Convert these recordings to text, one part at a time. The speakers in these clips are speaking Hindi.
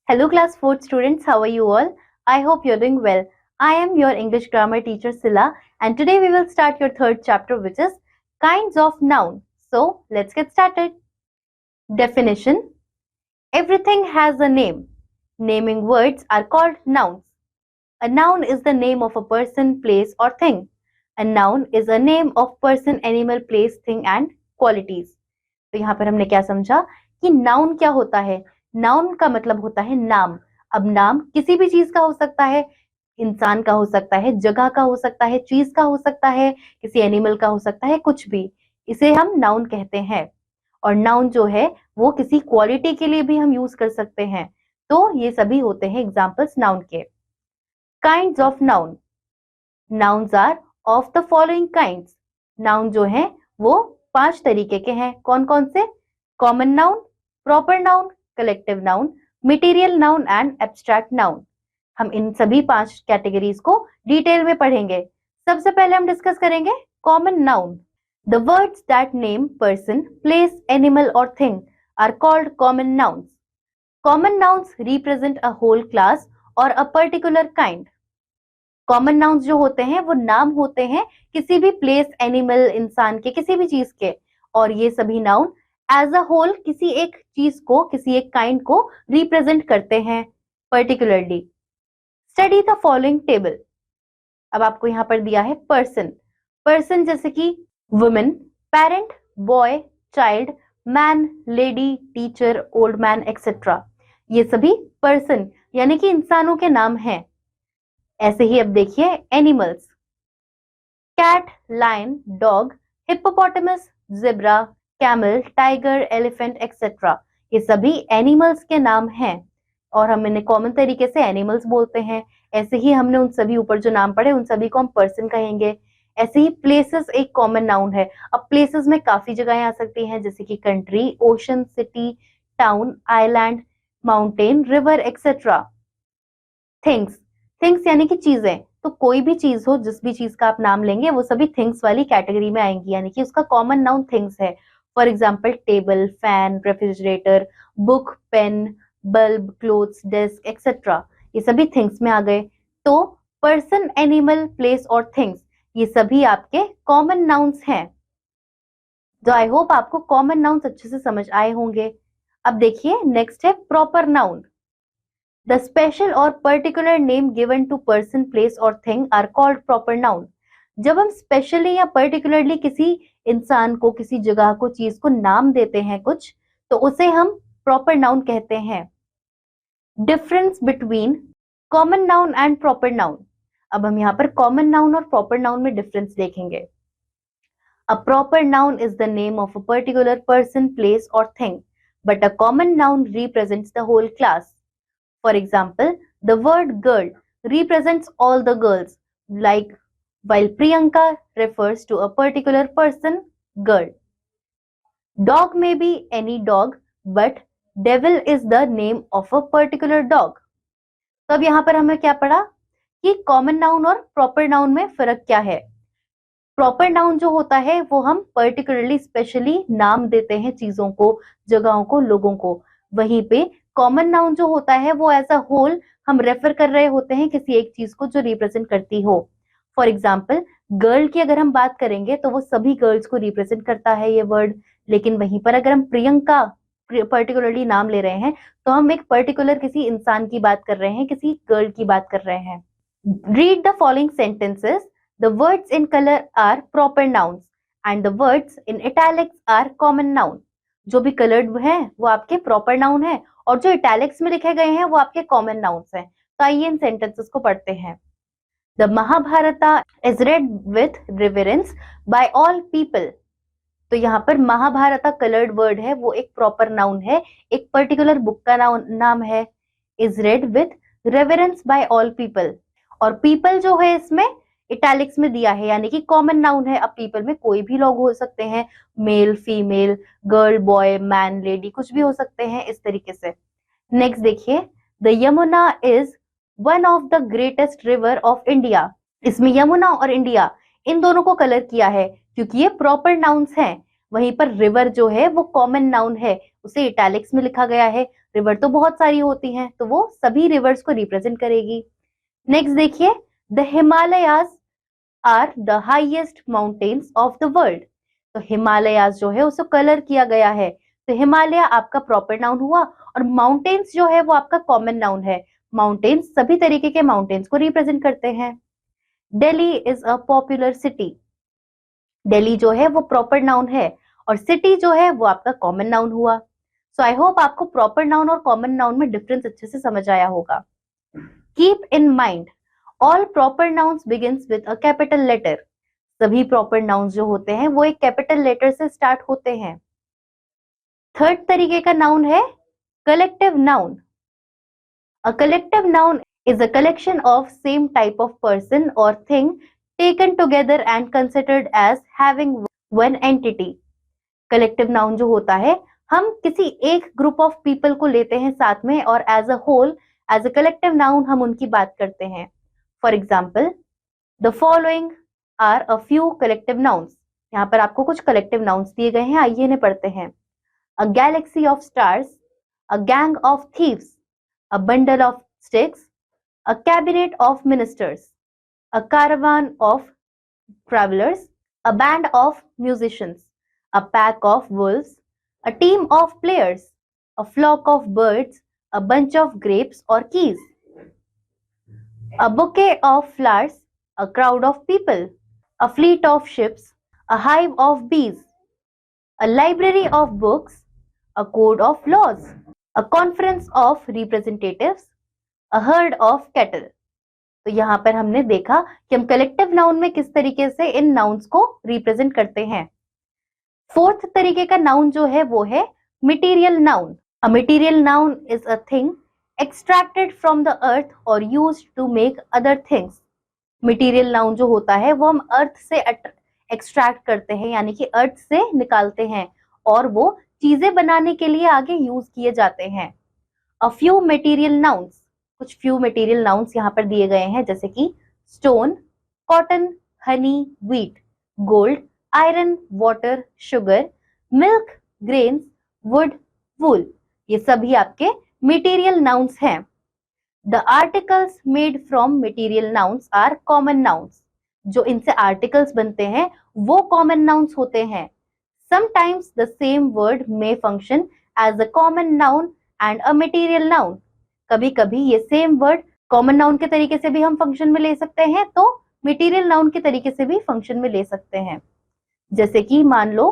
Hello class 4 students, how are you all? I hope you're doing well. I am your English grammar teacher Sila and today we will start your third chapter which is kinds of noun. So let's get started. Definition. Everything has a name. Naming words are called nouns. A noun is the name of a person, place or thing. A noun is a name of person, animal, place, thing and qualities. तो यहाँ पर हमने क्या समझा कि नाउन क्या होता है। नाउन का मतलब होता है नाम। अब नाम किसी भी चीज का हो सकता है, इंसान का हो सकता है, जगह का हो सकता है, चीज का हो सकता है, किसी एनिमल का हो सकता है, कुछ भी, इसे हम नाउन कहते हैं। और नाउन जो है वो किसी क्वालिटी के लिए भी हम यूज कर सकते हैं। तो ये सभी होते हैं एग्जाम्पल्स नाउन के। Kinds of noun. Nouns are of the following kinds. Noun जो है वो 5 तरीके के हैं। कौन कौन से? Common noun, proper noun, collective noun, material noun and abstract noun. हम इन सभी 5 कैटेगरीज को डिटेल में पढ़ेंगे। सबसे पहले हम डिस्कस करेंगे common noun. The words that name person, place, animal और thing are called common nouns. Common nouns represent a whole class और a particular kind. Common nouns जो होते हैं वो नाम होते हैं किसी भी प्लेस, एनिमल, इंसान के, किसी भी चीज के, और ये सभी नाउन एज अ होल किसी एक चीज को, किसी एक काइंड को रिप्रेजेंट करते हैं particularly. Study the following table. अब आपको यहाँ पर दिया है पर्सन। पर्सन जैसे कि women, parent, boy, child, man, lady, teacher, old man etcetera. ये सभी पर्सन यानी कि इंसानों के नाम हैं। ऐसे ही अब देखिए animals. Cat, lion, dog, hippopotamus, zebra, camel, tiger, elephant etcetera. ये सभी एनिमल्स के नाम हैं और हम इन्हें कॉमन तरीके से एनिमल्स बोलते हैं। ऐसे ही हमने उन सभी ऊपर जो नाम पढ़े उन सभी को हम पर्सन कहेंगे। ऐसे ही प्लेसेस एक कॉमन नाउन है। अब प्लेसेस में काफी जगहें आ सकती हैं जैसे कि country, ocean, city, town, island, mountain, river etcetera. Things. Things यानी कि चीजें, तो कोई भी चीज हो, जिस भी चीज का आप नाम लेंगे वो सभी थिंग्स वाली कैटेगरी में आएंगी, यानी कि उसका कॉमन नाउन थिंग्स है। For example table, fan, refrigerator, book, pen, bulb, clothes, desk etcetera. ये सभी थिंग्स में आ गए। तो पर्सन, एनिमल, प्लेस और थिंग्स ये सभी आपके कॉमन नाउन्स हैं। तो आई होप आपको कॉमन नाउन्स अच्छे से समझ आए होंगे। अब देखिए नेक्स्ट है proper noun. The special or particular name given to person, place or thing are called proper noun. जब हम स्पेशली या पर्टिकुलरली किसी इंसान को, किसी जगह को, चीज को नाम देते हैं कुछ, तो उसे हम प्रॉपर नाउन कहते हैं। Difference between common noun and proper noun. अब हम यहाँ पर कॉमन नाउन और प्रॉपर नाउन में डिफरेंस देखेंगे। A proper noun is the name of a particular person, place or thing, but a common noun represents the whole class. For example, the word girl represents all the girls, like while Priyanka refers to a particular person, girl. Dog may be any dog, but devil is the name of a particular dog. तो अब यहाँ पर हमें क्या पढ़ा कि कॉमन नाउन और प्रॉपर नाउन में फर्क क्या है। प्रॉपर नाउन जो होता है वो हम पर्टिकुलरली, स्पेशली नाम देते हैं चीजों को, जगहों को, लोगों को। वहीं पे कॉमन नाउन जो होता है वो एज अ होल हम रेफर कर रहे होते हैं किसी एक चीज को जो रिप्रेजेंट करती हो। फॉर एग्जाम्पल गर्ल की अगर हम बात करेंगे तो वो सभी गर्ल्स को रिप्रेजेंट करता है ये वर्ड। लेकिन वहीं पर अगर हम प्रियंका पर्टिकुलरली नाम ले रहे हैं तो हम एक पर्टिकुलर किसी इंसान की बात कर रहे हैं, किसी गर्ल की बात कर रहे हैं। Read the following sentences. The words in color are proper nouns and the words in italics are common noun. जो भी colored है वो आपके proper noun है और जो italics में लिखे गए हैं वो आपके common nouns हैं। तो आइए इन sentences को पढ़ते हैं। The Mahabharata is read with reverence by all people. तो यहाँ पर महाभारता colored word है, वो एक proper noun है, एक particular book का नाम है। is read with reverence by all people, और people जो है इसमें इटैलिक्स में दिया है, यानी कि कॉमन नाउन है। अब पीपल में कोई भी लोग हो सकते हैं, male, female, girl, boy, man, lady, कुछ भी हो सकते हैं इस तरीके से। नेक्स्ट देखिए, the Yamuna is one of the greatest river of India. इसमें यमुना और इंडिया इन दोनों को कलर किया है क्योंकि ये प्रॉपर नाउन्स हैं। वहीं पर रिवर जो है वो कॉमन नाउन है, उसे इटैलिक्स में लिखा गया है। रिवर तो बहुत सारी होती हैं, तो वो सभी रिवर्स को रिप्रेजेंट करेगी। नेक्स्ट देखिए, the Himalayas are the highest mountains of the world. तो हिमालयाज जो है उसको कलर किया गया है, तो हिमालय आपका प्रॉपर नाउन हुआ, और माउंटेन्स जो है वो आपका कॉमन नाउन है। माउंटेन्स सभी तरीके के माउंटेन्स को रिप्रेजेंट करते हैं। Delhi is a popular city. Delhi जो है वो प्रॉपर नाउन है, और सिटी जो है वो आपका कॉमन नाउन हुआ। सो आई होप आपको प्रॉपर नाउन और कॉमन नाउन में डिफरेंस अच्छे से समझ आया होगा। Keep in mind, all proper nouns begins with a capital letter. सभी प्रॉपर नाउन्स जो होते हैं वो एक कैपिटल लेटर से स्टार्ट होते हैं। थर्ड तरीके का नाउन है collective noun. A collective noun is a collection of same type of person or thing taken together and considered as having one entity. Collective noun जो होता है, हम किसी एक ग्रुप ऑफ पीपल को लेते हैं साथ में, और as a whole, as a collective noun हम उनकी बात करते हैं। For example, the following are a few collective nouns. यहाँ पर आपको कुछ कलेक्टिव नाउन्स दिए गए हैं, आइए इन्हें पढ़ते हैं। A galaxy of stars, a gang of thieves, a bundle of sticks, a cabinet of ministers, a caravan of travelers, a band of musicians, a pack of wolves, a team of players, a flock of birds, a bunch of grapes or keys, a bouquet of flowers, a crowd of people, a fleet of ships, a hive of bees, a library of books, a code of laws, a conference of representatives, a herd of cattle. तो यहाँ पर हमने देखा कि हम कलेक्टिव नाउन में किस तरीके से इन नाउन्स को रिप्रेजेंट करते हैं। फोर्थ तरीके का नाउन जो है वो है material noun. A material noun is a thing extracted from the earth और used to make other things. Material noun जो होता है वो हम अर्थ से एक्सट्रैक्ट करते हैं, यानी कि अर्थ से निकालते हैं, और वो चीजें बनाने के लिए आगे यूज किए जाते हैं। अ फ्यू मटेरियल नाउन्स, कुछ फ्यू मटेरियल नाउन्स यहाँ पर दिए गए हैं, जैसे कि stone, cotton, honey, wheat, gold, iron, water, sugar, milk, grains, wood, wool. ये सभी आपके मटेरियल नाउन्स हैं। The articles made from material nouns are common nouns. जो इनसे आर्टिकल्स बनते हैं वो कॉमन नाउन्स होते हैं। Sometimes the same word may function as a common noun and a material noun. कभी कभी ये सेम वर्ड कॉमन नाउन के तरीके से भी हम फंक्शन में ले सकते हैं, तो मटेरियल नाउन के तरीके से भी फंक्शन में ले सकते हैं। जैसे कि मान लो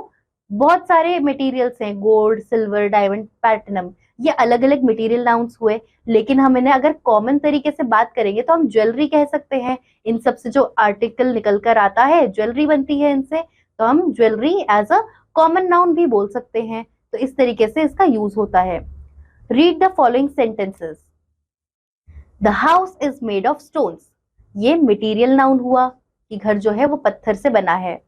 बहुत सारे मटेरियल्स हैं, गोल्ड, सिल्वर, डायमंड, प्लैटिनम, ये अलग अलग मटेरियल नाउन्स हुए, लेकिन हम इन्हें अगर कॉमन तरीके से बात करेंगे तो हम ज्वेलरी कह सकते हैं। इन सब से जो आर्टिकल निकल कर आता है, ज्वेलरी बनती है इनसे, तो हम jewellery as a common noun भी बोल सकते हैं। तो इस तरीके से इसका यूज होता है। Read the following sentences. The house is made of stones. ये मटेरियल नाउन हुआ कि घर जो है वो पत्थर से बना है।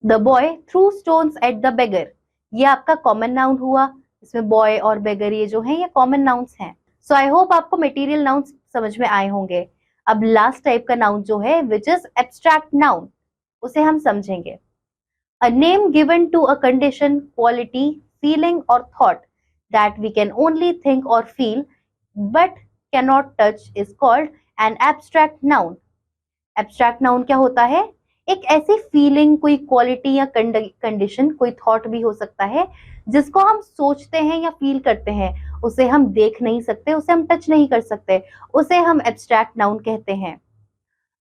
The boy through stones at the beggar, ये आपका कॉमन नाउन हुआ। इसमें बॉय और बेगर ये जो है ये कॉमन नाउन्स हैं। सो आई होप आपको मटेरियल नाउन्स समझ में आए होंगे। अब लास्ट टाइप का नाउन जो है विच इज एब्स्ट्रैक्ट नाउन, उसे हम समझेंगे। A name given to a condition, quality, feeling और thought that we can only think or feel but cannot touch is called an abstract noun. Abstract noun क्या होता है? एक ऐसी फीलिंग, कोई क्वालिटी या कंडीशन, कोई थॉट भी हो सकता है जिसको हम सोचते हैं या फील करते हैं, उसे हम देख नहीं सकते, उसे हम टच नहीं कर सकते, उसे हम एब्स्ट्रैक्ट नाउन कहते हैं।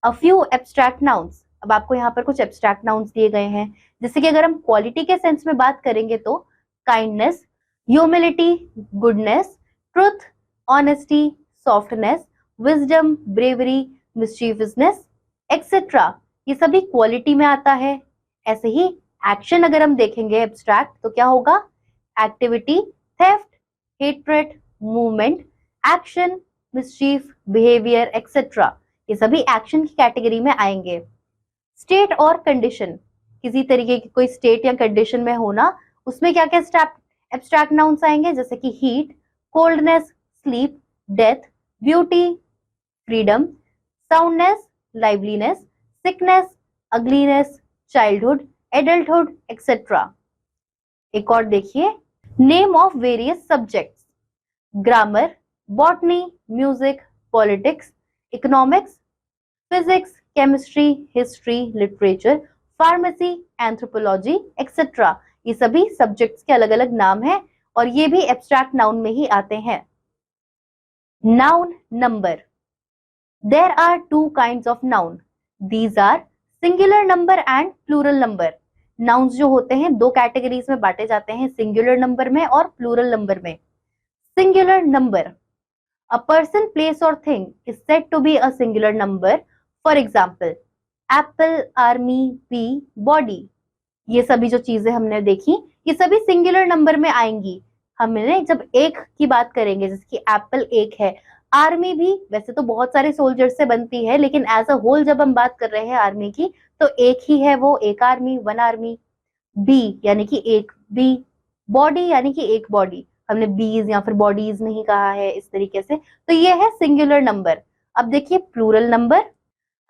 अ फ्यू एब्स्ट्रैक्ट नाउन्स, अब आपको यहाँ पर कुछ एब्स्ट्रैक्ट नाउन्स दिए गए हैं, जैसे कि अगर हम क्वालिटी के सेंस में बात करेंगे तो kindness, humility, goodness, truth, honesty, softness, wisdom, bravery, mischievousness etcetera, ये सभी क्वालिटी में आता है। ऐसे ही एक्शन अगर हम देखेंगे एब्स्ट्रैक्ट तो क्या होगा? Activity, theft, hatred, movement, action, mischief, behaviour etcetera, ये सभी एक्शन की कैटेगरी में आएंगे। स्टेट और कंडीशन, किसी तरीके की कोई स्टेट या कंडीशन में होना, उसमें क्या क्या एब्स्ट्रैक्ट नाउन्स आएंगे, जैसे कि heat, coldness, sleep, death, beauty, freedom, soundness, liveliness, sickness, ugliness, childhood, adulthood etcetera. एक और देखिए, name of various subjects. Grammar, botany, music, politics, economics, physics, chemistry, history, literature, pharmacy, anthropology etcetera. ये सभी सब्जेक्ट्स के अलग अलग नाम हैं और ये भी एब्स्ट्रैक्ट नाउन में ही आते हैं। Noun number. There are two kinds of noun. These are singular number and plural number. Nouns जो होते हैं दो कैटेगरीज में बांटे जाते हैं, सिंगुलर नंबर में और प्लूरल नंबर में। Singular number. A person, place or thing is said to be a singular number. For example, apple, army, bee, body. ये सभी जो चीजें हमने देखी ये सभी सिंगुलर नंबर में आएंगी। हमने जब एक की बात करेंगे, जैसे कि एप्पल एक है, आर्मी भी वैसे तो बहुत सारे सोल्जर से बनती है, लेकिन एज अ होल जब हम बात कर रहे हैं आर्मी की तो एक ही है, वो एक आर्मी, वन आर्मी। बी यानी कि एक बी, बॉडी यानी कि एक बॉडी, हमने बीज या फिर बॉडीज नहीं कहा है इस तरीके से, तो ये है सिंगुलर नंबर। अब देखिए plural number.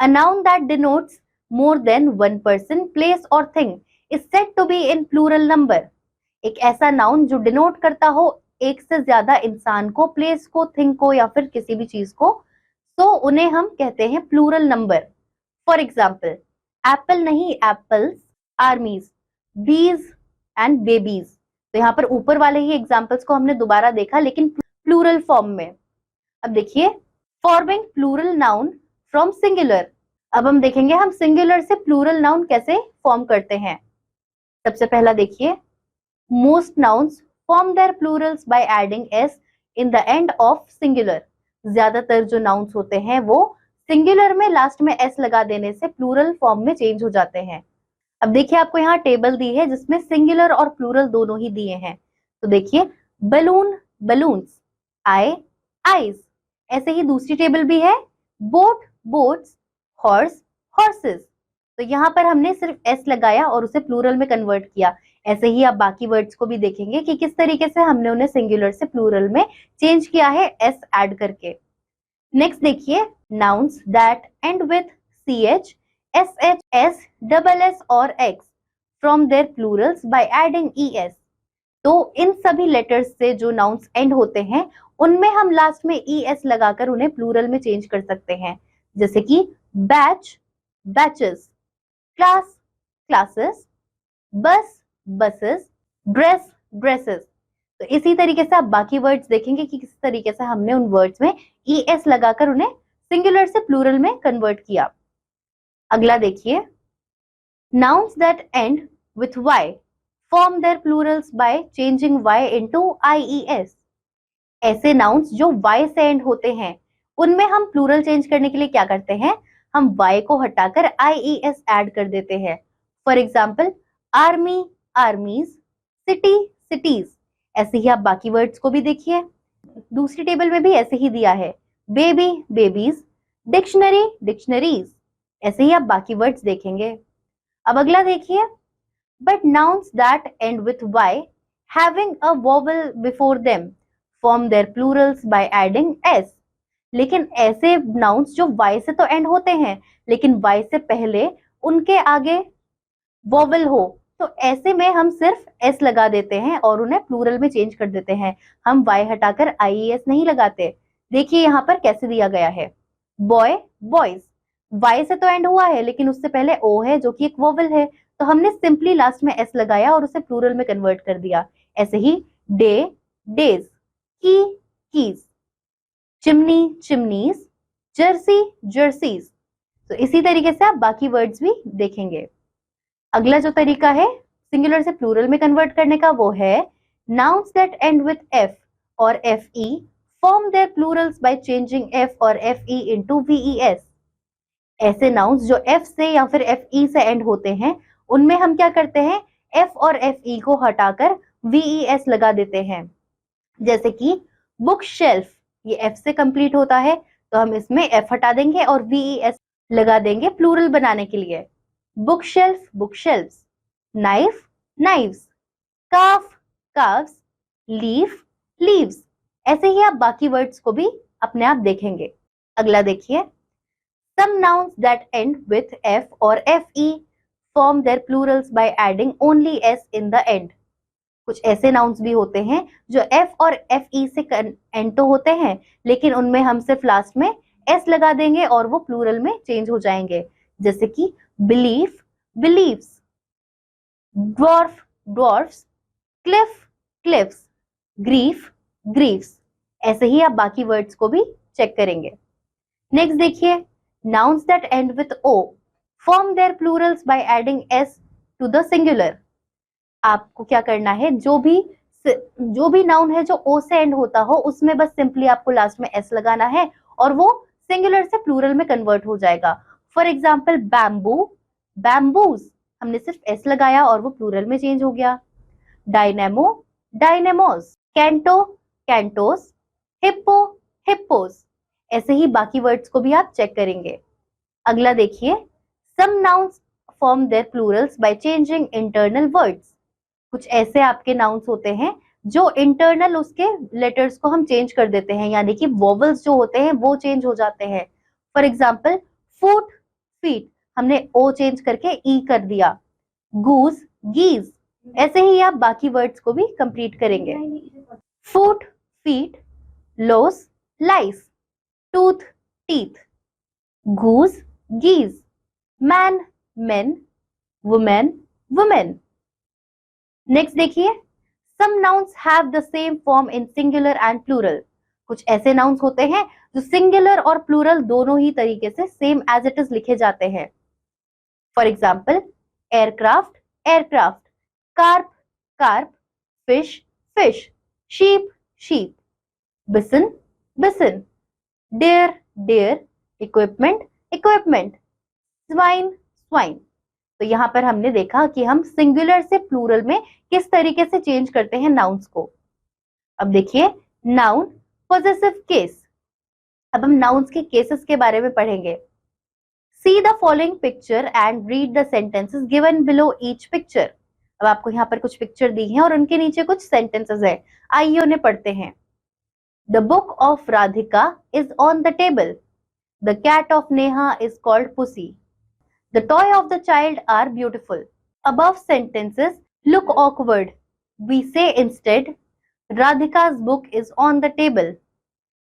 A noun that denotes more than one person, place और thing is said to be in plural number. एक ऐसा नाउन जो डिनोट करता हो एक से ज्यादा इंसान को, प्लेस को, थिंग को या फिर किसी भी चीज को, तो उन्हें हम कहते हैं plural number. For example, apple नहीं apples, armies, bees and babies. तो यहाँ पर ऊपर वाले ही एग्जाम्पल्स को हमने दोबारा देखा लेकिन प्लूरल फॉर्म में। अब देखिए forming plural noun from singular. अब हम देखेंगे हम सिंगुलर से प्लूरल नाउन कैसे फॉर्म करते हैं। सबसे पहला देखिए, most nouns form their plurals by adding S in the end of singular. ज्यादातर जो नाउन्स होते हैं वो सिंगुलर में लास्ट में एस लगा देने से प्लूरल फॉर्म में चेंज हो जाते हैं। अब देखिए आपको यहाँ टेबल दी है जिसमें सिंगुलर और प्लूरल दोनों ही दिए हैं। तो देखिए बलून, बलून्स, आई, आईज। ऐसे ही दूसरी टेबल भी है, बोट, बोट्स, हॉर्स, हॉर्सेस। तो यहाँ पर हमने सिर्फ एस लगाया और उसे प्लूरल में कन्वर्ट किया। ऐसे ही आप बाकी वर्ड्स को भी देखेंगे कि किस तरीके से हमने उन्हें सिंगुलर से प्लूरल में चेंज किया है एस ऐड करके। नेक्स्ट देखिए, nouns that end with C H, S H, S, double S और X from their plurals by adding E S. तो इन सभी लेटर्स से जो नाउन्स एंड होते हैं उनमें हम लास्ट में ई एस लगाकर उन्हें प्लूरल में चेंज कर सकते हैं। जैसे कि बैच, बैचेस, क्लास, क्लासेस, बस, बसेस, ड्रेस, ड्रेसेस। तो इसी तरीके से आप बाकी वर्ड्स देखेंगे कि किस तरीके से हमने उन वर्ड्स में ई एस लगाकर उन्हें सिंगुलर से प्लूरल में कन्वर्ट किया। अगला देखिए, nouns that end with Y form their plurals by changing Y into IES. ऐसे नाउन्स जो वाई से एंड होते हैं उनमें हम प्लूरल चेंज करने के लिए क्या करते हैं, हम वाई को हटाकर आईईएस ऐड कर देते हैं। For example, army, आर्मीज, city, cities. ऐसे ही आप बाकी वर्ड्स को भी देखिए, दूसरी टेबल में भी ऐसे ही दिया है, बेबी, बेबीज, डिक्शनरी, डिक्शनरीज। ऐसे ही आप बाकी वर्ड्स देखेंगे। अब अगला देखिए, but nouns that end with Y having a vowel before them form their plurals by adding S. लेकिन ऐसे नाउन्स जो वाई से तो एंड होते हैं लेकिन वाई से पहले उनके आगे वोवेल हो, तो ऐसे में हम सिर्फ एस लगा देते हैं और उन्हें प्लूरल में चेंज कर देते हैं। हम वाई हटाकर आईईएस नहीं लगाते। देखिए यहाँ पर कैसे दिया गया है, बॉय, बॉयज। वाई से तो एंड हुआ है लेकिन उससे पहले ओ है जो कि एक वोवेल है, तो हमने सिंपली लास्ट में एस लगाया और उसे प्लूरल में कन्वर्ट कर दिया। ऐसे ही डे, डेज, की, keys, chimney, chimneys, Jersey, jerseys. तो इसी तरीके से आप बाकी वर्ड्स भी देखेंगे। अगला जो तरीका है सिंगुलर से प्लूरल में कन्वर्ट करने का वो है, nouns that end with F और F E form their plurals by changing F और एफ ई इनटू वीईएस। ऐसे नाउन्स जो एफ से या फिर एफ ई से एंड होते हैं उनमें हम क्या करते हैं, एफ और एफ ई को हटाकर वीईएस लगा देते हैं। जैसे कि बुक शेल्फ, ये एफ से कंप्लीट होता है तो हम इसमें एफ हटा देंगे और वीईएस लगा देंगे प्लूरल बनाने के लिए। Book shelf, book shelves, knife, knives, calf, calves, leaf, leaves. ऐसे ही आप बाकी वर्ड्स को भी अपने आप देखेंगे। अगला देखिए, some nouns that end with f or fe form their plurals by adding only s in the end. कुछ ऐसे नाउन्स भी होते हैं जो एफ और एफ ई से एंड तो होते हैं, लेकिन उनमें हम सिर्फ लास्ट में एस लगा देंगे और वो प्लूरल में चेंज हो जाएंगे, जैसे कि belief, believes, dwarf, dwarfs, cliff, cliffs, grief, grieves. ऐसे ही आप बाकी वर्ड्स को भी चेक करेंगे। नेक्स्ट देखिए, nouns that end with o form their plurals by adding s to the singular। आपको क्या करना है, जो भी नाउन है जो o से एंड होता हो उसमें बस सिंपली आपको लास्ट में s लगाना है और वो सिंगुलर से प्लूरल में कन्वर्ट हो जाएगा। फॉर एग्जाम्पल बैम्बू, बैम्बूज, हमने सिर्फ s लगाया और वो प्लूरल में चेंज हो गया। Dynamo, dynamos, canto, cantos, hippo, hippos. ऐसे ही बाकी वर्ड्स को भी आप चेक करेंगे। अगला देखिए, some nouns form their plurals by changing internal words. कुछ ऐसे आपके नाउन्स होते हैं जो इंटरनल उसके लेटर्स को हम चेंज कर देते हैं, यानी कि वोवल्स जो होते हैं वो चेंज हो जाते हैं। फॉर एग्जाम्पल फुट, फीट, हमने ओ चेंज करके ई कर दिया। गूज, गीज। ऐसे ही आप बाकी वर्ड्स को भी कंप्लीट करेंगे। Foot, feet, louse, lice, tooth, teeth, goose, geese, man, men, woman, women। Next देखिए, some nouns have the same form in singular and plural। कुछ ऐसे nouns होते हैं जो सिंगुलर और प्लूरल दोनों ही तरीके से सेम एज इट इज लिखे जाते हैं। For example aircraft, aircraft, carp, carp, fish, fish, sheep, sheep, bison, bison, deer, deer, equipment, equipment, swine, swine. तो यहाँ पर हमने देखा कि हम सिंगुलर से प्लूरल में किस तरीके से चेंज करते हैं नाउन्स को। अब देखिए नाउन पॉजेसिव केस। अब हम नाउन्स के केसेस के बारे में पढ़ेंगे। See the following picture and read the sentences given below each picture. अब आपको यहाँ पर कुछ पिक्चर दी हैं और उनके नीचे कुछ सेंटेंसेस है, आइए उन्हें पढ़ते हैं। The book of Radhika is on the table. The cat of Neha is called Pussy. The toy of the child are beautiful. Above sentences look awkward. We say instead, Radhika's book is on the table.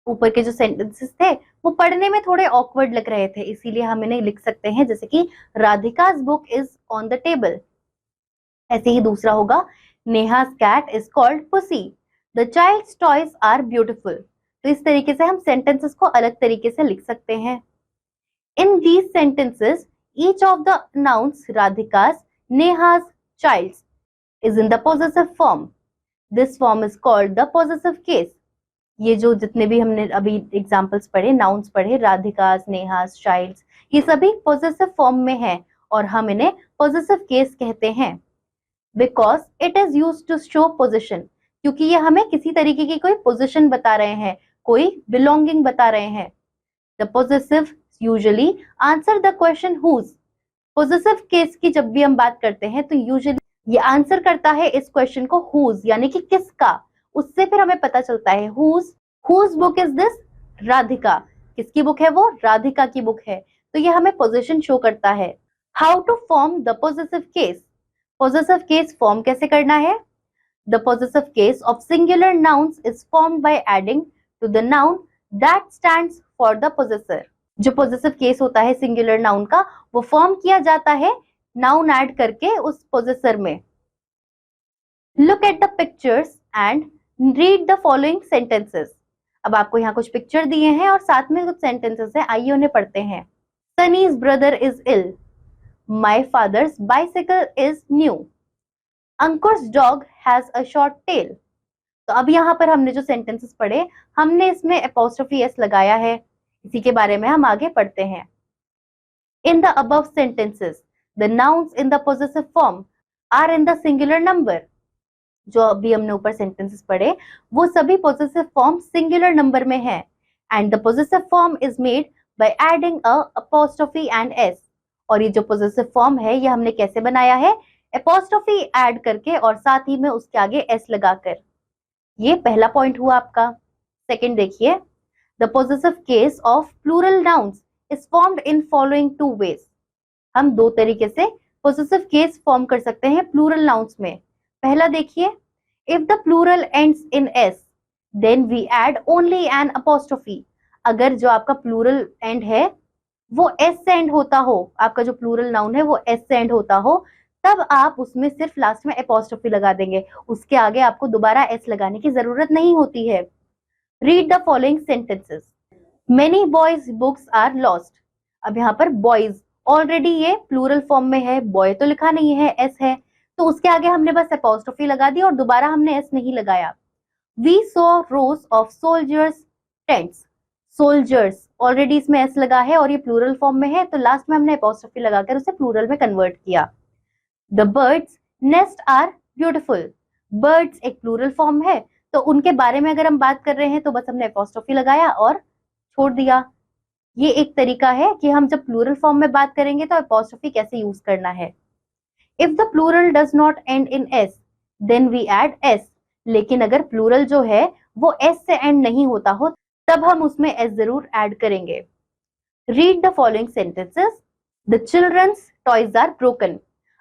ऊपर के जो सेंटेंसेस थे वो पढ़ने में थोड़े awkward लग रहे थे, इसीलिए हम इन्हें लिख सकते हैं जैसे कि Radhika's book is on the table। ऐसे ही दूसरा होगा, Neha's cat is called Pussy. The child's toys are beautiful। तो इस तरीके से हम सेंटेंसेस को अलग तरीके से लिख सकते हैं। In these sentences, each of the nouns Radhika's, Neha's, child's is in the possessive form. This form is called the possessive case। ये जो जितने भी हमने अभी एग्जाम्पल्स पढ़े, नाउन्स पढ़े, राधिकास, नेहास, चाइल्ड्स, ये सभी पोजेसिव फॉर्म में हैं और हम इन्हें पोजेसिव केस कहते हैं। Because it is used to show position, क्योंकि ये हमें किसी तरीके की कोई पोजीशन बता रहे हैं, कोई बिलोंगिंग बता रहे हैं। The possessive usually answer the question whose. Possessive case की जब भी हम बात करते हैं तो यूजुअली ये आंसर करता है इस क्वेश्चन को हुज, यानी कि किसका। उससे फिर हमें पता चलता है whose book is this, Radhika, किसकी बुक है वो, राधिका की बुक है। तो ये हमें पोजीशन शो करता है। How to form the possessive case. Possessive case form कैसे करना है। The possessive case of singular nouns is formed by adding to the noun that stands for the possessor। जो possessive case होता है singular noun का, वो फॉर्म किया जाता है noun ऐड करके उस possessor में। Look at the pictures and read the following sentences। अब आपको यहाँ कुछ पिक्चर दिए हैं और साथ में कुछ सेंटेंसेस हैं, आइए उन्हें पढ़ते हैं। Sunny's brother is ill. My father's bicycle is new. Ankur's dog has a short tail. तो अब यहाँ पर हमने जो सेंटेंसेस पढ़े, हमने इसमें एपोस्ट्रोफी एस लगाया है, इसी के बारे में हम आगे पढ़ते हैं। In the above sentences the nouns in the possessive form are in the singular number. जो अभी हमने ऊपर सेंटेंसेस पढ़े वो सभी पोजेसिव फॉर्म सिंगुलर नंबर में है। And the possessive form is made by adding a apostrophe and S. और ये जो पोजेसिव फॉर्म है ये हमने कैसे बनाया है, एपोस्ट्रोफी ऐड करके और साथ ही में उसके आगे एस लगाकर। ये पहला पॉइंट हुआ आपका। सेकंड देखिए, the possessive case of plural nouns is formed in following two ways. हम दो तरीके से पोजेसिव केस फॉर्म कर सकते हैं प्लूरल नाउन्स में। पहला देखिए, If the plural ends in s, then we add only an apostrophe. अगर जो आपका प्लूरल एंड है वो एस से एंड होता हो, आपका जो प्लूरल नाउन है वो एस से एंड होता हो, तब आप उसमें सिर्फ लास्ट में एपोस्ट्रोफी लगा देंगे, उसके आगे आपको दोबारा एस लगाने की जरूरत नहीं होती है। Read the following sentences. Many boys books are lost. अब यहाँ पर बॉयज ऑलरेडी ये प्लूरल फॉर्म में है, बॉय तो लिखा नहीं है, एस है, तो उसके आगे हमने बस एपोस्ट्रोफी लगा दी और दोबारा हमने एस नहीं लगाया। We saw rows of soldiers tents. Soldiers already इसमें एस लगा है और ये प्लूरल फॉर्म में है, तो लास्ट में हमने एपोस्ट्रोफी लगाकर उसे प्लूरल में कन्वर्ट किया। The birds nest are beautiful. Birds एक प्लूरल फॉर्म है, तो उनके बारे में अगर हम बात कर रहे हैं तो बस हमने एपोस्ट्रोफी लगाया और छोड़ दिया। ये एक तरीका है कि हम जब प्लूरल फॉर्म में बात करेंगे तो एपोस्ट्रोफी कैसे यूज करना है। If the plural does not end in S, then we add S. लेकिन अगर प्लूरल जो है वो एस से एंड नहीं होता हो, तब हम उसमें एस जरूर ऐड करेंगे। Read the following sentences. The children's toys are broken.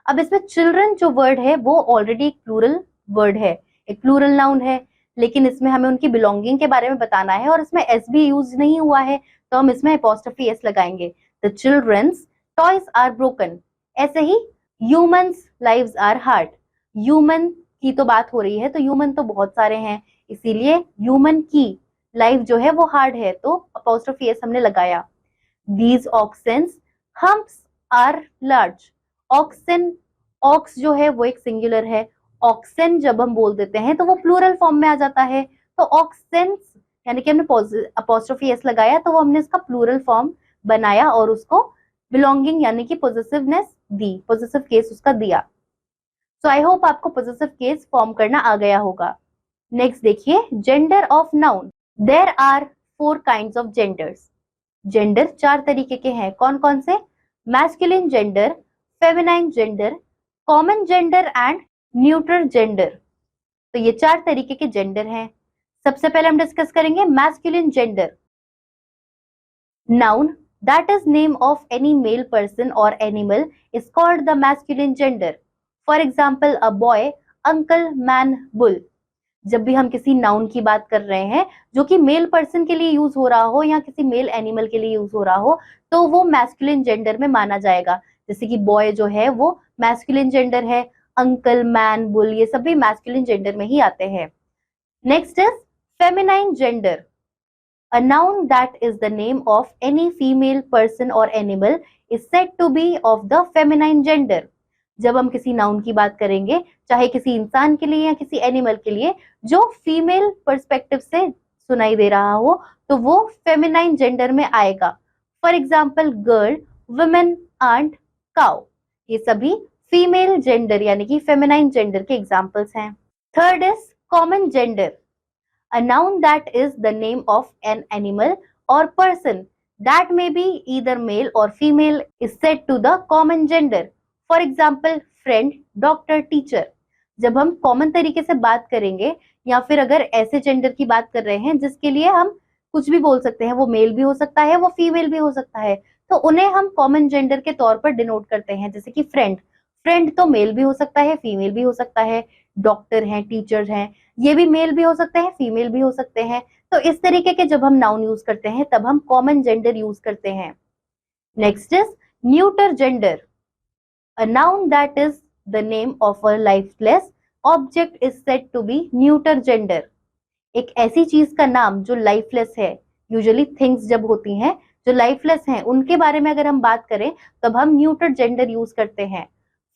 अब इसमें चिल्ड्रन जो वर्ड है वो ऑलरेडी एक प्लूरल वर्ड है, एक प्लूरल नाउन है, लेकिन इसमें हमें उनकी बिलोंगिंग के बारे में बताना है और इसमें एस भी यूज नहीं हुआ है, तो हम इसमें एपोस्ट्रोफी एस लगाएंगे। The children's toys are broken. ऐसे ही humans lives are hard. Human की तो बात हो रही है, तो ह्यूमन तो बहुत सारे हैं, इसीलिए ह्यूमन की लाइफ जो है वो हार्ड है, तो अपोस्ट्रोफी एस हमने लगाया। These oxen's humps are large. Oxen, ox जो है वो एक सिंगुलर है, ऑक्सेन जब हम बोल देते हैं तो वो प्लूरल फॉर्म में आ जाता है, तो ऑक्सेंस यानी कि हमने अपोस्ट्रोफी एस लगाया तो वो हमने इसका प्लूरल फॉर्म बनाया और उसको बिलोंगिंग यानी कि पोजेसिवनेस दी, पोजेसिव केस उसका दिया। सो आई होप आपको पोजेसिव केस फॉर्म करना आ गया होगा। नेक्स्ट देखिए, gender of noun. There are 4 kinds of genders. Gender 4 तरीके के हैं, कौन कौन से? Masculine gender, feminine gender, common gender and neutral gender. तो ये 4 तरीके के जेंडर हैं। सबसे पहले हम डिस्कस करेंगे masculine gender. Noun that is name of any male person और animal is called the masculine gender. For example a boy, uncle, man, bull. जब भी हम किसी नाउन की बात कर रहे हैं जो कि मेल पर्सन के लिए यूज हो रहा हो या किसी मेल एनिमल के लिए यूज हो रहा हो, तो वो मैस्कुलिन जेंडर में माना जाएगा। जैसे कि बॉय जो है वो मैस्कुलिन जेंडर है, अंकल, मैन, बुल ये सब भी मैस्कुलिन जेंडर में ही आते हैं। Next is feminine gender. A noun that is the name of any female person or animal is said to be of the feminine gender. जब हम किसी नाउन की बात करेंगे, चाहे किसी इंसान के लिए या किसी एनिमल के लिए, जो फीमेल पर्सपेक्टिव से सुनाई दे रहा हो, तो वो फेमिनाइन जेंडर में आएगा। For example girl, women, aunt, cow, ये सभी फीमेल जेंडर यानी कि फेमिनाइन जेंडर के एग्जाम्पल्स हैं। Third is common gender. A noun that is the name of an animal or person that may be either male or female is said to the common gender. For example, friend, doctor, teacher. जब हम कॉमन तरीके से बात करेंगे या फिर अगर ऐसे जेंडर की बात कर रहे हैं जिसके लिए हम कुछ भी बोल सकते हैं, वो मेल भी हो सकता है, वो फीमेल भी हो सकता है, तो उन्हें हम कॉमन जेंडर के तौर पर डिनोट करते हैं। जैसे कि फ्रेंड, फ्रेंड तो मेल भी हो सकता है, फीमेल भी हो सकता है। डॉक्टर हैं, टीचर हैं, ये भी मेल भी हो सकते हैं, फीमेल भी हो सकते हैं। तो इस तरीके के जब हम नाउन यूज करते हैं तब हम कॉमन जेंडर यूज करते हैं। Next is neuter gender. A noun that is the name of a lifeless object is said to be neuter gender. एक ऐसी चीज का नाम जो लाइफलेस है, यूजुअली थिंग्स जब होती हैं जो लाइफलेस हैं उनके बारे में अगर हम बात करें तब हम न्यूटर जेंडर यूज करते हैं।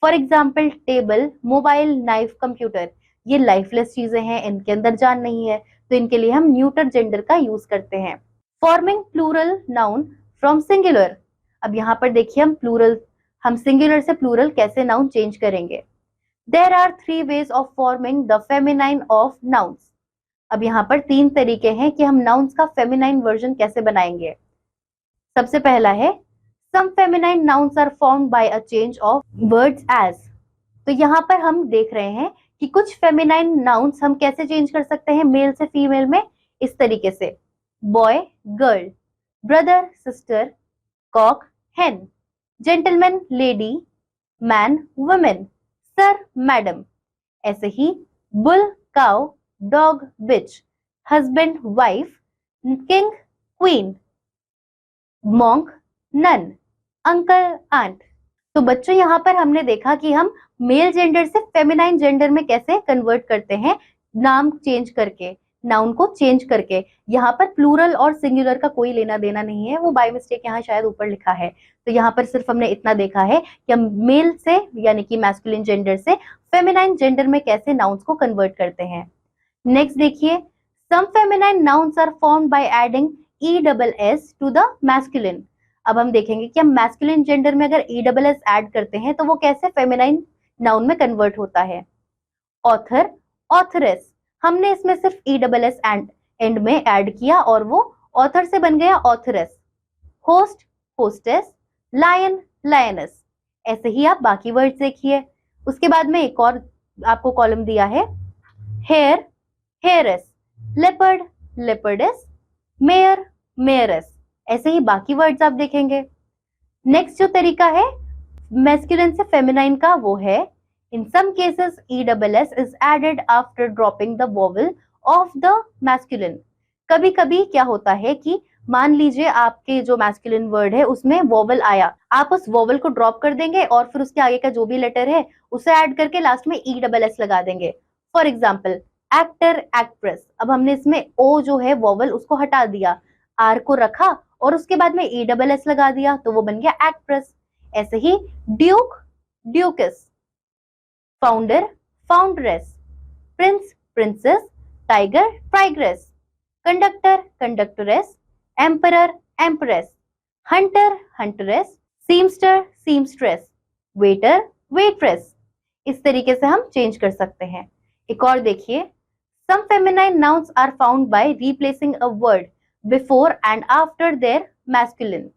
For example table, mobile, knife, computer, ये लाइफलेस चीजें हैं, इनके अंदर जान नहीं है, तो इनके लिए हम न्यूटर जेंडर का यूज करते हैं। Forming plural noun from singular. अब यहाँ पर देखिए हम सिंगुलर से प्लूरल कैसे नाउन चेंज करेंगे। There are 3 ways of forming the feminine of nouns. अब यहाँ पर 3 तरीके हैं कि हम नाउन्स का फेमिनाइन वर्जन कैसे बनाएंगे। सबसे पहला है some feminine nouns are formed by a change of words as. तो यहाँ पर हम देख रहे हैं कि कुछ फेमिनाइन नाउन्स हम कैसे चेंज कर सकते हैं मेल से फीमेल में, इस तरीके से boy, girl, brother, sister, cock, hen, gentleman, lady, man, women, sir, madam. ऐसे ही bull, cow, dog, bitch, husband, wife, king, queen, monk, nun, uncle, aunt। तो बच्चों यहाँ पर हमने देखा कि हम मेल जेंडर से फेमिनाइन जेंडर में कैसे कन्वर्ट करते हैं, नाम चेंज करके, नाउन को चेंज करके। यहाँ पर प्लूरल और सिंगुलर का कोई लेना देना नहीं है, वो बाय मिस्टेक यहाँ शायद ऊपर लिखा है। तो यहाँ पर सिर्फ हमने इतना देखा है कि हम मेल से यानी कि मैस्कुलिन जेंडर से फेमिनाइन जेंडर में कैसे नाउन्स को कन्वर्ट करते हैं। नेक्स्ट देखिए, some feminine nouns are formed by adding ESS to the masculine. अब हम देखेंगे कि हम मैस्कुलिन जेंडर में अगर ESS ऐड करते हैं तो वो कैसे फेमिनाइन नाउन में कन्वर्ट होता है। ऑथर, ऑथरेस, हमने इसमें सिर्फ ESS एंड में ऐड किया और वो ऑथर से बन गया authoress. Host, hostess, lion, lioness. ऐसे ही आप बाकी वर्ड्स देखिए। उसके बाद में एक और आपको कॉलम दिया है, हेयर, हेयरेस, लेपर्ड, लेपर्डेस, मेयर, मेयरेस। ऐसे ही बाकी वर्ड्स आप देखेंगे। नेक्स्ट जो तरीका है मैस्कुलिन से फेमिनाइन का वो है, in some cases ESS is added after dropping the vowel of the masculine. कभी कभी क्या होता है कि मान लीजिए आपके जो मैस्कुलिन वर्ड है उसमें वोवेल आया, आप उस वोवेल को ड्रॉप कर देंगे और फिर उसके आगे का जो भी लेटर है उसे ऐड करके लास्ट में ESS लगा देंगे। For example actor, actress. अब हमने इसमें ओ जो है वोवेल उसको हटा दिया, आर को रखा और उसके बाद में ESS लगा दिया तो वो बन गया एक्ट्रेस। ऐसे ही duke, duchess, founder, foundress, prince, princess, tiger, tigress, conductor, conductress, emperor, empress, hunter, huntress, seamster, seamstress, waiter, waitress. इस तरीके से हम चेंज कर सकते हैं। एक और देखिए, some feminine nouns are found by replacing a word before and after their masculine.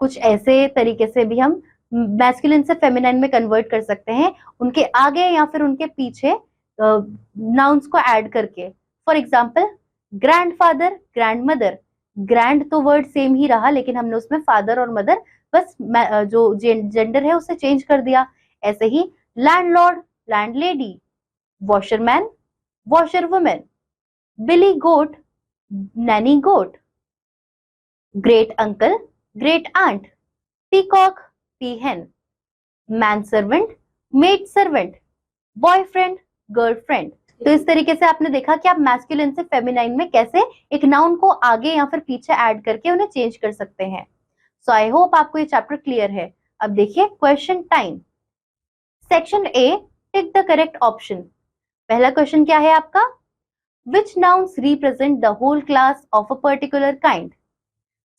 कुछ ऐसे तरीके से भी हम मैस्कुलिन से फेमिनाइन में कन्वर्ट कर सकते हैं, उनके आगे या फिर उनके पीछे नाउन्स को ऐड करके। For example grandfather, grandmother. Grand तो वर्ड सेम ही रहा लेकिन हमने उसमें फादर और मदर बस जो जेंडर है उसे चेंज कर दिया। ऐसे ही landlord, landlady, washerman, washerwoman, billy goat, nanny goat, great uncle, great aunt, peacock, peahen, man servant, maid servant, boyfriend, girlfriend. तो इस तरीके से आपने देखा कि आप मैस्कुलिन से फेमिनाइन में कैसे एक नाउन को आगे या फिर पीछे ऐड करके उन्हें चेंज कर सकते हैं। सो आई होप आपको ये चैप्टर क्लियर है। अब देखिए question time. Section A, tick the correct option. पहला क्वेश्चन क्या है आपका, which nouns represent the whole class of a particular kind.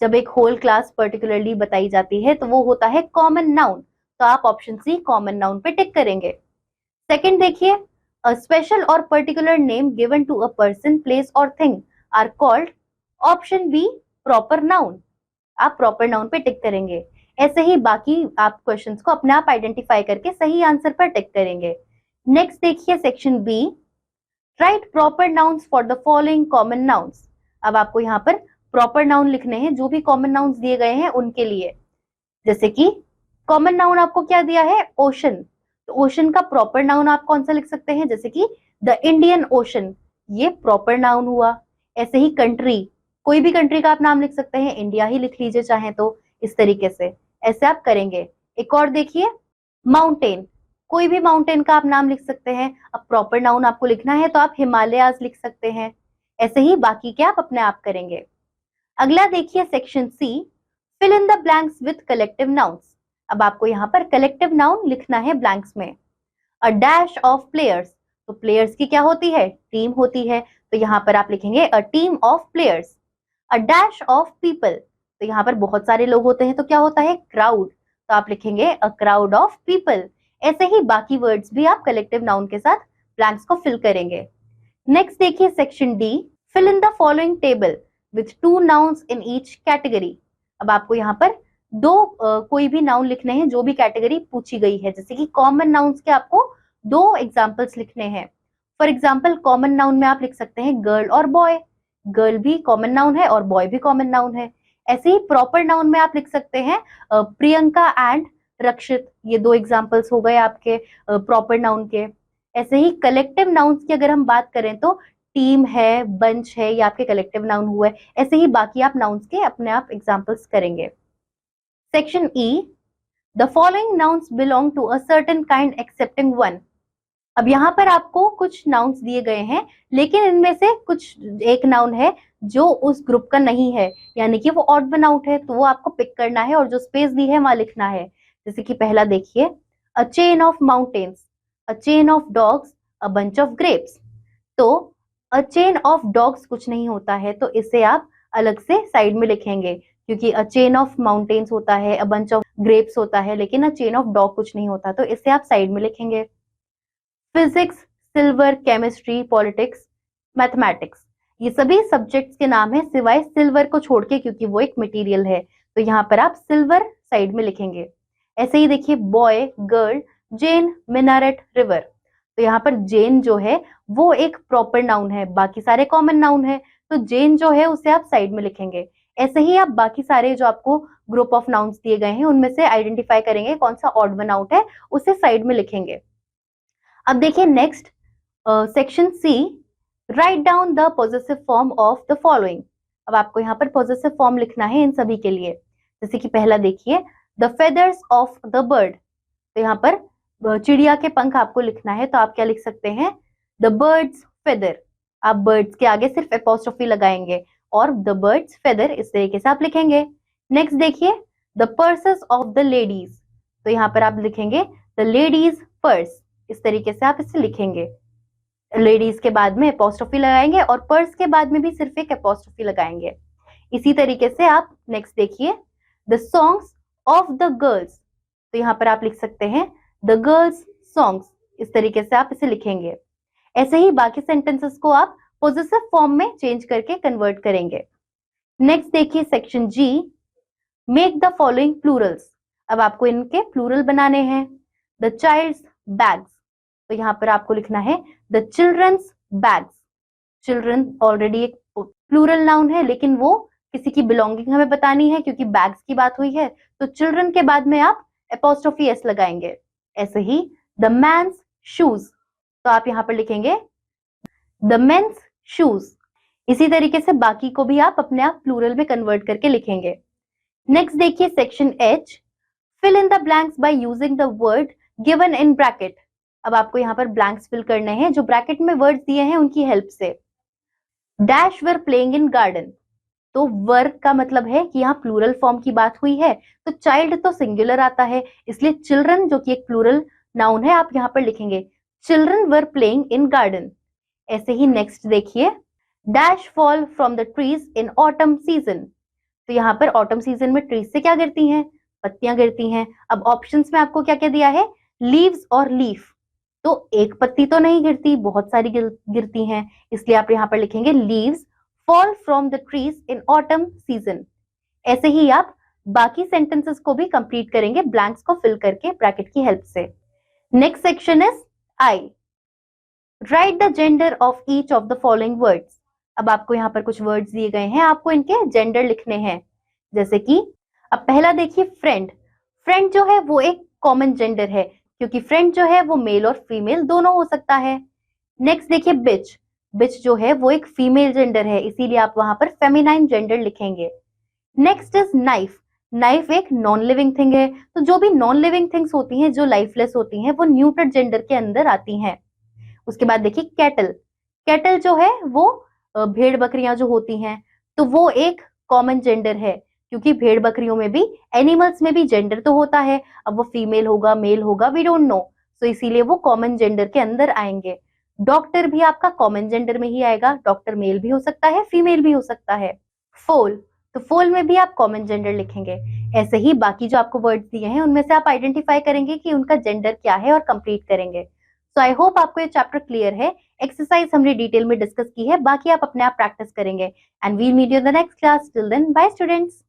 जब एक होल क्लास पर्टिकुलरली बताई जाती है तो वो होता है कॉमन नाउन, तो आप ऑप्शन सी कॉमन नाउन पे टिक करेंगे। सेकंड देखिए, अ स्पेशल और particular name given to a person, place और thing are called, option B proper noun. आप प्रॉपर नाउन पे टिक करेंगे। ऐसे ही बाकी आप क्वेश्चंस को अपने आप आइडेंटिफाई करके सही आंसर पर टिक करेंगे। नेक्स्ट देखिए section B, write proper nouns for the following common nouns. अब आपको यहाँ पर प्रॉपर नाउन लिखने हैं जो भी कॉमन नाउन्स दिए गए हैं उनके लिए। जैसे कि कॉमन नाउन आपको क्या दिया है, ओशन। तो ओशन का प्रॉपर नाउन आप कौन सा लिख सकते हैं, जैसे कि द इंडियन ओशन, ये प्रॉपर नाउन हुआ। ऐसे ही कंट्री, कोई भी कंट्री का आप नाम लिख सकते हैं, इंडिया ही लिख लीजिए चाहे तो। इस तरीके से ऐसे आप करेंगे। एक और देखिए, माउंटेन, कोई भी माउंटेन का आप नाम लिख सकते हैं। अब प्रॉपर नाउन आपको लिखना है तो आप हिमालयाज लिख सकते हैं। ऐसे ही बाकी के आप अपने आप करेंगे। अगला देखिए section C, fill in the blanks with collective nouns. अब आपको यहाँ पर कलेक्टिव नाउन लिखना है ब्लैंक्स में। अ डैश ऑफ प्लेयर्स, तो प्लेयर्स की क्या होती है, टीम होती है, तो यहाँ पर आप लिखेंगे a team of players. A dash of people, तो यहाँ पर बहुत सारे लोग होते हैं तो क्या होता है, क्राउड, तो आप लिखेंगे अ क्राउड ऑफ पीपल। ऐसे ही बाकी वर्ड्स भी आप कलेक्टिव नाउन के साथ ब्लैंक्स को फिल करेंगे। नेक्स्ट देखिए section D, fill in the following table with 2 nouns in each category। अब आपको यहाँ पर दो कोई भी नाउन लिखने हैं जो भी कैटेगरी पूछी गई है। जैसे कि कॉमन नाउन्स के आपको 2 एग्जाम्पल्स लिखने हैं। फॉर एग्जाम्पल कॉमन नाउन में आप लिख सकते हैं गर्ल और बॉय, गर्ल भी कॉमन नाउन है और बॉय भी कॉमन नाउन है। ऐसे ही प्रॉपर नाउन में आप लिख सकते हैं प्रियंका एंड रक्षित, ये 2 एग्जाम्पल्स हो गए आपके प्रॉपर नाउन के। ऐसे ही कलेक्टिव नाउन्स की अगर हम बात करें तो टीम है, बंच है, ये आपके कलेक्टिव नाउन हुए। ऐसे ही बाकी आप नाउन्स के अपने आप एग्जाम्पल्स करेंगे। Section E, the following nouns belong to a certain kind excepting one. अब यहाँ पर आपको कुछ नाउन्स दिए गए हैं, लेकिन इनमें से कुछ एक नाउन है जो उस ग्रुप का नहीं है, यानी कि वो ऑड वन आउट है, तो वो आपको पिक करना है और जो स्पेस दी है वहां लिखना है। जैसे कि पहला देखिए, a chain of mountains, a chain of dogs, a bunch of grapes. तो अ चेन ऑफ डॉग्स कुछ नहीं होता है, तो इसे आप अलग से साइड में लिखेंगे, क्योंकि अ चेन ऑफ माउंटेन्स होता है, अ बंच ऑफ ग्रेप्स होता है, लेकिन अ चेन ऑफ डॉग कुछ नहीं होता, तो इसे आप साइड में लिखेंगे। Physics, silver, chemistry, politics, mathematics, ये सभी सब्जेक्ट्स के नाम है सिवाय सिल्वर को छोड़ के, क्योंकि वो एक मटेरियल है, तो यहाँ पर आप सिल्वर साइड में लिखेंगे। ऐसे ही देखिए, बॉय, गर्ल, जेन, मिनारेट, रिवर। तो यहाँ पर जेन जो है वो एक प्रॉपर नाउन है, बाकी सारे कॉमन नाउन है, तो जेन जो है उसे आप साइड में लिखेंगे। ऐसे ही आप बाकी सारे जो आपको ग्रुप ऑफ नाउन्स दिए गए हैं उनमें से आइडेंटिफाई करेंगे कौन सा ऑड वन आउट है, उसे साइड में लिखेंगे। अब देखिए next, section C, write down the possessive form of the following. अब आपको यहाँ पर पॉजेसिव फॉर्म लिखना है इन सभी के लिए। जैसे कि पहला देखिए, the feathers of the bird. तो यहाँ पर चिड़िया के पंख आपको लिखना है, तो आप क्या लिख सकते हैं, द बर्ड्स फेदर। आप बर्ड्स के आगे सिर्फ एपोस्ट्रोफी लगाएंगे और द बर्ड्स फेदर इस तरीके से आप लिखेंगे। नेक्स्ट देखिए, the purses of the ladies. तो यहाँ पर आप लिखेंगे द लेडीज पर्स, इस तरीके से आप इसे लिखेंगे। लेडीज के बाद में एपोस्ट्रोफी लगाएंगे और पर्स के बाद में भी सिर्फ एक एपोस्ट्रोफी लगाएंगे। इसी तरीके से आप नेक्स्ट देखिए, the songs of the girls. तो यहाँ पर आप लिख सकते हैं द गर्ल्स सॉन्ग्स, इस तरीके से आप इसे लिखेंगे। ऐसे ही बाकी सेंटेंसेस को आप पॉजेसिव फॉर्म में चेंज करके कन्वर्ट करेंगे। नेक्स्ट देखिए section G, make the following plurals. अब आपको इनके प्लूरल बनाने हैं। द चाइल्ड्स बैग्स, तो यहाँ पर आपको लिखना है the children's bags. Children already एक प्लूरल नाउन है, लेकिन वो किसी की बिलोंगिंग हमें बतानी है, क्योंकि बैग्स की बात हुई है, तो चिल्ड्रन के बाद में आप एपोस्ट्रोफी एस लगाएंगे। ऐसे ही द मैन्स शूज, तो आप यहाँ पर लिखेंगे द मेन्स शूज। इसी तरीके से बाकी को भी आप अपने आप प्लूरल में कन्वर्ट करके लिखेंगे। नेक्स्ट देखिए section H, fill in the blanks by using the word given in bracket. अब आपको यहाँ पर ब्लैंक्स फिल करने हैं जो ब्रैकेट में वर्ड्स दिए हैं उनकी हेल्प से। Dash were playing in garden, तो वर्क का मतलब है कि यहाँ प्लूरल फॉर्म की बात हुई है, तो चाइल्ड तो सिंगुलर आता है, इसलिए चिल्ड्रन जो कि एक प्लूरल नाउन है आप यहाँ पर लिखेंगे children were playing in garden. ऐसे ही नेक्स्ट देखिए, dash fall from the trees in autumn season. तो यहाँ पर ऑटम सीजन में ट्रीज से क्या गिरती हैं, पत्तियां गिरती हैं। अब ऑप्शंस में आपको क्या क्या दिया है, लीव्स और लीफ, तो एक पत्ती तो नहीं गिरती, बहुत सारी गिरती हैं, इसलिए आप यहाँ पर लिखेंगे leaves fall from the trees in autumn season. ऐसे ही आप बाकी सेंटेंसेस को भी कंप्लीट करेंगे ब्लैंक्स को फिल करके ब्रैकेट की हेल्प से। Next section is I, right the gender of each of the following words. अब आपको यहाँ पर कुछ वर्ड्स दिए गए हैं, आपको इनके जेंडर लिखने हैं। जैसे कि अब पहला देखिए फ्रेंड। फ्रेंड जो है वो एक कॉमन जेंडर है, क्योंकि फ्रेंड जो है वो मेल और फीमेल दोनों हो सकता है। नेक्स्ट देखिए बिच। बिच जो है वो एक फीमेल जेंडर है, इसीलिए आप वहां पर फेमिनाइन जेंडर लिखेंगे। Next is knife. नाइफ एक नॉन लिविंग थिंग है, तो जो भी नॉन लिविंग थिंग्स होती हैं जो लाइफलेस होती हैं वो न्यूटर जेंडर के अंदर आती हैं। उसके बाद देखिए कैटल। कैटल जो है वो भेड़ बकरियां जो होती हैं, तो वो एक कॉमन जेंडर है, क्योंकि भेड़ बकरियों में भी एनिमल्स में भी जेंडर तो होता है, अब वो फीमेल होगा मेल होगा वी डोंट नो, तो इसीलिए वो कॉमन जेंडर के अंदर आएंगे। डॉक्टर भी आपका कॉमन जेंडर में ही आएगा, डॉक्टर मेल भी हो सकता है फीमेल भी हो सकता है। फोल, तो फोल में भी आप कॉमन जेंडर लिखेंगे। ऐसे ही बाकी जो आपको वर्ड्स दिए हैं उनमें से आप आइडेंटिफाई करेंगे कि उनका जेंडर क्या है और कंप्लीट करेंगे। सो आई होप आपको ये चैप्टर क्लियर है। एक्सरसाइज हमने डिटेल में डिस्कस की है, बाकी आप अपने आप प्रैक्टिस करेंगे। And we'll meet you in the next class. Till then bye students.